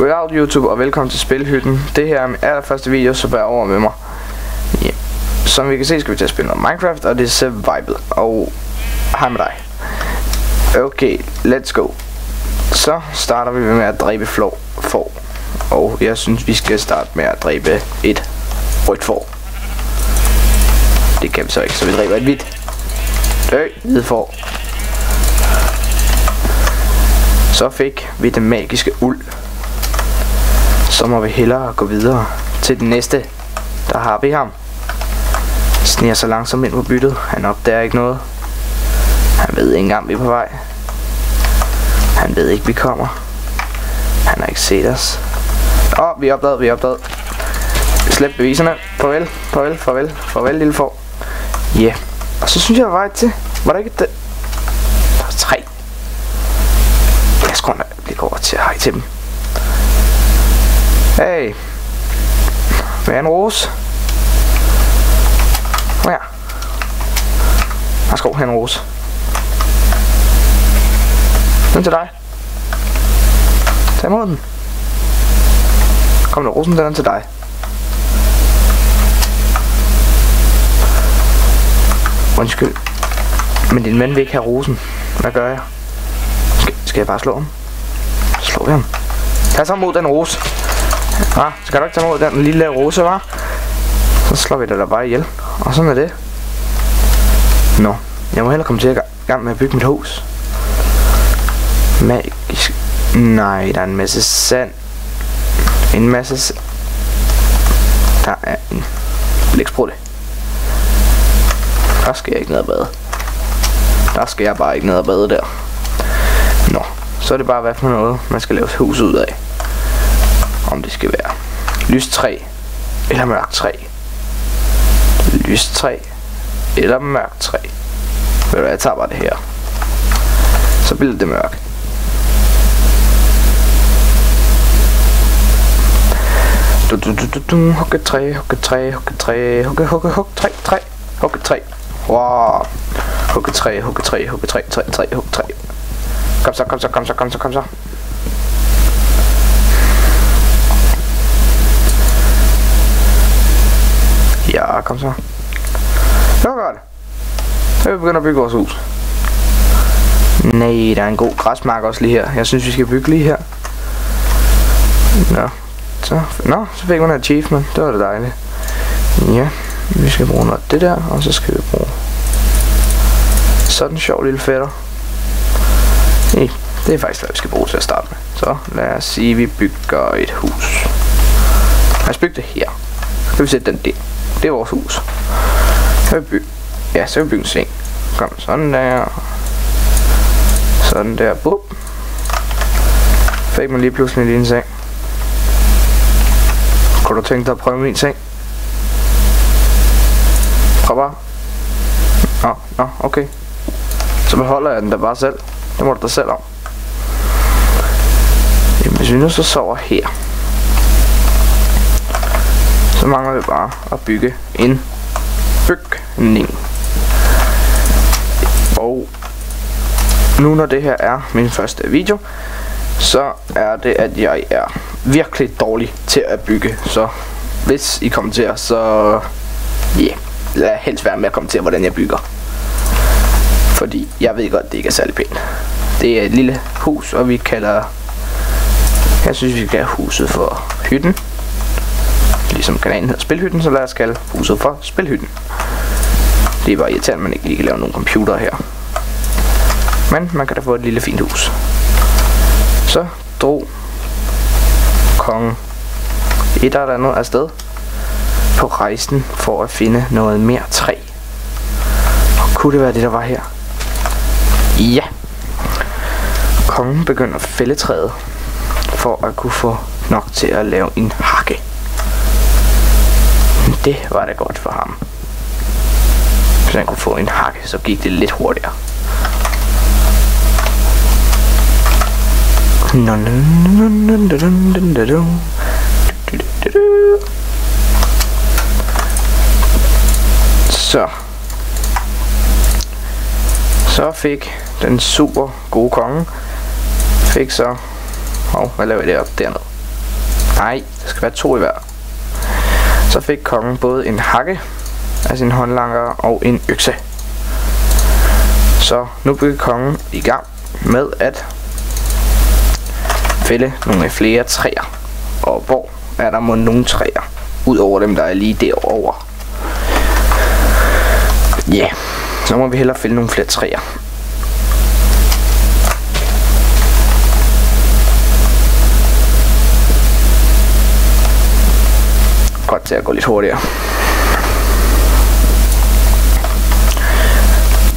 Goddag YouTube og velkommen til Spilhytten. Det her er min allerførste video, så bær over med mig. Yeah. Som vi kan se, skal vi til at spille noget Minecraft, og det er survival. Og hej med dig. Okay, let's go. Så starter vi med at dræbe får. Og jeg synes vi skal starte med at dræbe et rødt får. Det kan vi så ikke, så vi dræber et hvidt. Hvid får. Så fik vi den magiske uld. Så må vi hellere gå videre til den næste. Der har vi ham. Sniger så langsomt ind på byttet. Han opdager ikke noget. Han ved ikke engang vi er på vej. Han ved ikke vi kommer. Han har ikke set os. Vi er opdaget. Slip beviserne. Farvel lille får. Ja. Yeah. Og så synes jeg var vej til. Var der ikke det? Der var 3. Jeg skal lige gå over til at hej til dem. Hey. Hvad er en rose? Kom her. Værsgo, her en rose. Den til dig. Tag imod den. Kom der, rosen, den er til dig. Undskyld. Men din ven vil ikke have rosen. Hvad gør jeg? Skal jeg bare slå ham? Slå ham. Tag så mod den rose. Skal du ikke tage mod den lille rose, var? Så slår vi det der bare ihjel. Og sådan er det. Nå, jeg må hellere komme til at gang med at bygge mit hus. Magisk. Nej, der er en masse sand. En masse der er en blæksprutte. Der skal jeg ikke ned og bade. Der skal jeg bare ikke ned og bade der. Nå, så er det bare hvad for noget man skal lave et hus ud af. Om det skal være lyst træ eller mørkt træ. Lyst træ eller mørkt træ. Ved du hvad, jeg tager bare det her. Så bliver det mørkt. Hugge træ. Wow. Hugge træ. Kom så. Ja, kom så. Det var godt. Så vi begynder at bygge vores hus. Nej, der er en god græsmark også lige her. Jeg synes vi skal bygge lige her. Så fik man et achievement. Det var det dejligt. Ja, vi skal bruge noget af det der. Og så skal vi bruge sådan en sjov lille fætter. Nej, det er faktisk hvad vi skal bruge til at starte med. Så lad os sige vi bygger et hus. Lad os bygge det her. Så kan vi sætte den der. Det er vores hus. Så vil vi bygge en seng. Kom, sådan der. Sådan der. Bup. Fik man lige pludselig en seng. Kunne du tænke dig at prøve min seng? Prøv bare. Nå, okay. Så beholder jeg den der bare selv. Det må du da selv om. Jamen, hvis vi nu så sover her, så mangler vi bare at bygge en bygning. Og nu når det her er min første video, så er det at jeg er virkelig dårlig til at bygge. Så hvis I kommenterer, så lad helst være med at kommentere hvordan jeg bygger. Fordi jeg ved godt det ikke er særlig pænt. Det er et lille hus, og vi kalder, jeg synes vi skal have huset for hytten. Ligesom kanalen hedder Spilhytten, så lad os kalde huset for Spilhytten. Det er bare irriterende, at man ikke lige kan lave nogle computer her. Men man kan da få et lille fint hus. Så drog kongen et eller andet afsted på rejsen for at finde noget mere træ. Og kunne det være det der var her? Ja. Kongen begynder at fælde træet for at kunne få nok til at lave en hakke. Det var da godt for ham. Hvis han kunne få en hakke, så gik det lidt hurtigere. Så fik den super gode konge fik så hvad laver jeg deroppe dernede? Nej, der skal være 2 i hver. Så fik kongen både en hakke af sin håndlanger og en økse. Så nu bliver kongen i gang med at fælde nogle flere træer. Og hvor er der nogle træer? Udover dem, der er lige derovre. Ja, yeah. Så må vi hellere fælde nogle flere træer. Godt til at gå lidt hurtigere.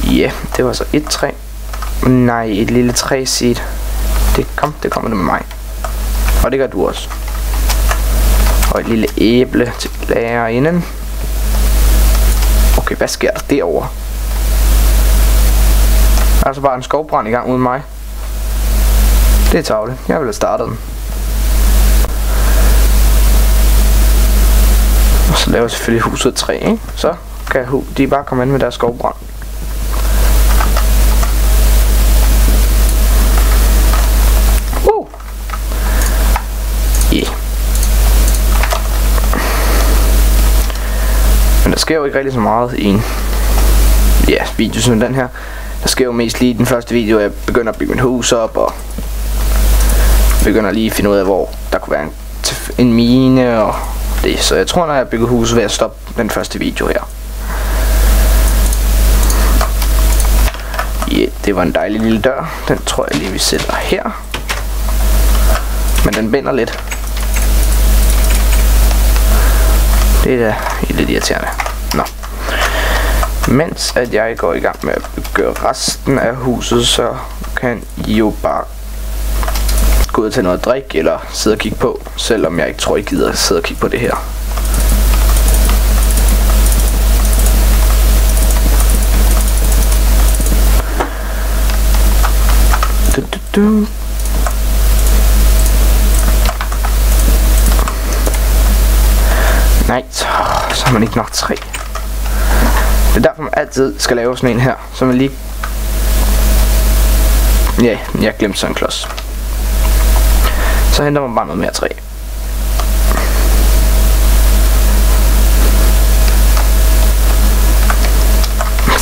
Ja, yeah, det var så et træ. Nej, et lille træseed. Det kommer det med mig. Og det gør du også. Og et lille æble til lærerinden. Okay, hvad sker der derovre? Der er altså bare en skovbrand i gang uden mig. Det er tarveligt. Jeg ville have startet den. Og så laver jeg selvfølgelig huset af træ, ikke? Så kan de bare komme ind med deres skovbrand. Yeah. Men der sker jo ikke rigtig så meget i en video som den her. Der sker jo mest lige i den første video, jeg begynder at bygge mit hus op og begynder lige at finde ud af, hvor der kunne være en mine og det. Så jeg tror, når jeg bygger hus, vil jeg stoppe den første video her. Ja, det var en dejlig lille dør. Den tror jeg lige, vi sætter her. Men den binder lidt. Det er da lidt irriterende. Nå. Mens at jeg går i gang med at bygge resten af huset, så kan I jo bare gå ud til noget at drikke eller sidde og kigge på, selvom jeg ikke tror, I gider at sidde og kigge på det her. Nej, så har man ikke nok træ. Det er derfor, man altid skal lave sådan en her, så man lige... Ja, jeg glemte sådan en klods. Så henter man bare noget mere træ.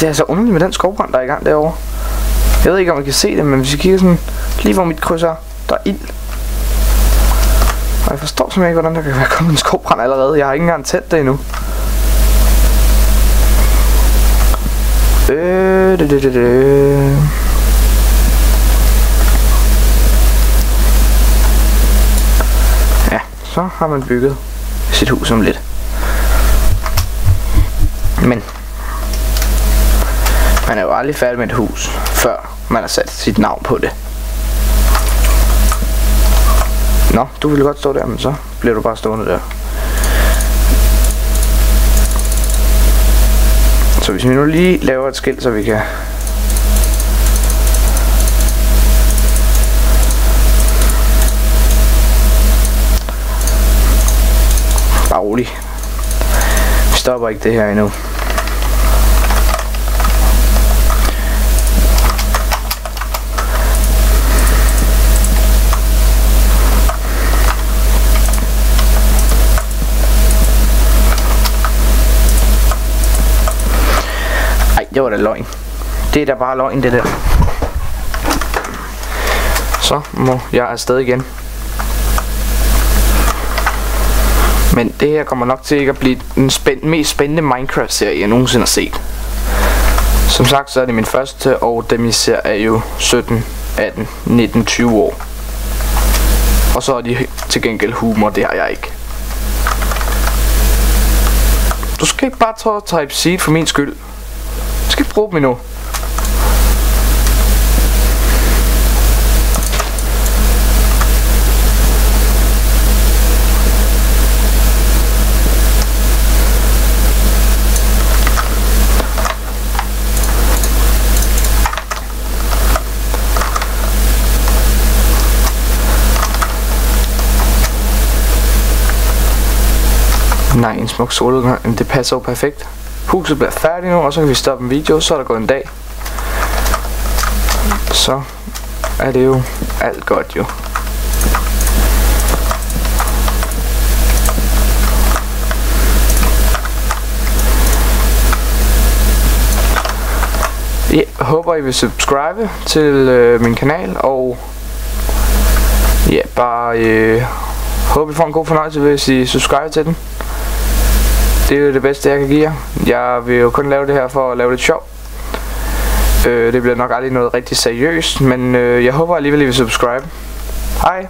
Det er så underligt med den skovbrand, der er i gang derovre. Jeg ved ikke, om man kan se det, men hvis jeg kigger sådan lige hvor mit kryds er, der er ild. Og jeg forstår simpelthen ikke, hvordan der kan være kommet en skovbrand allerede. Jeg har ikke engang tændt det endnu. Ja, så har man bygget sit hus om lidt. Men man er jo aldrig færdig med et hus, før man har sat sit navn på det. Nå, du ville godt stå der, men så bliver du bare stående der. Så hvis vi nu lige laver et skilt, så vi kan... Bare rolig. Vi stopper ikke det her endnu. Det var da løgn. Det er da bare løgn, det der. Så må jeg afsted igen. Men det her kommer nok til ikke at blive den mest spændende Minecraft-serie, jeg nogensinde har set. Som sagt, så er det min første, og dem I ser er jo 17, 18, 19, 20 år. Og så er de til gengæld humor, det har jeg ikke. Du skal ikke bare tage type seed for min skyld. Jeg skal ikke bruge dem endnu. Nej, en smuk soludgang, det passer jo perfekt. Huset bliver færdigt nu, og så kan vi stoppe en video, så er der gået en dag. Så er det jo alt godt jo. Jeg håber I vil subscribe til min kanal, og ja, bare håber I får en god fornøjelse, hvis I subscribe til den. Det er jo det bedste jeg kan give jer. Jeg vil jo kun lave det her for at lave lidt sjov. Det bliver nok aldrig noget rigtig seriøst, men jeg håber alligevel I vil subscribe. Hej!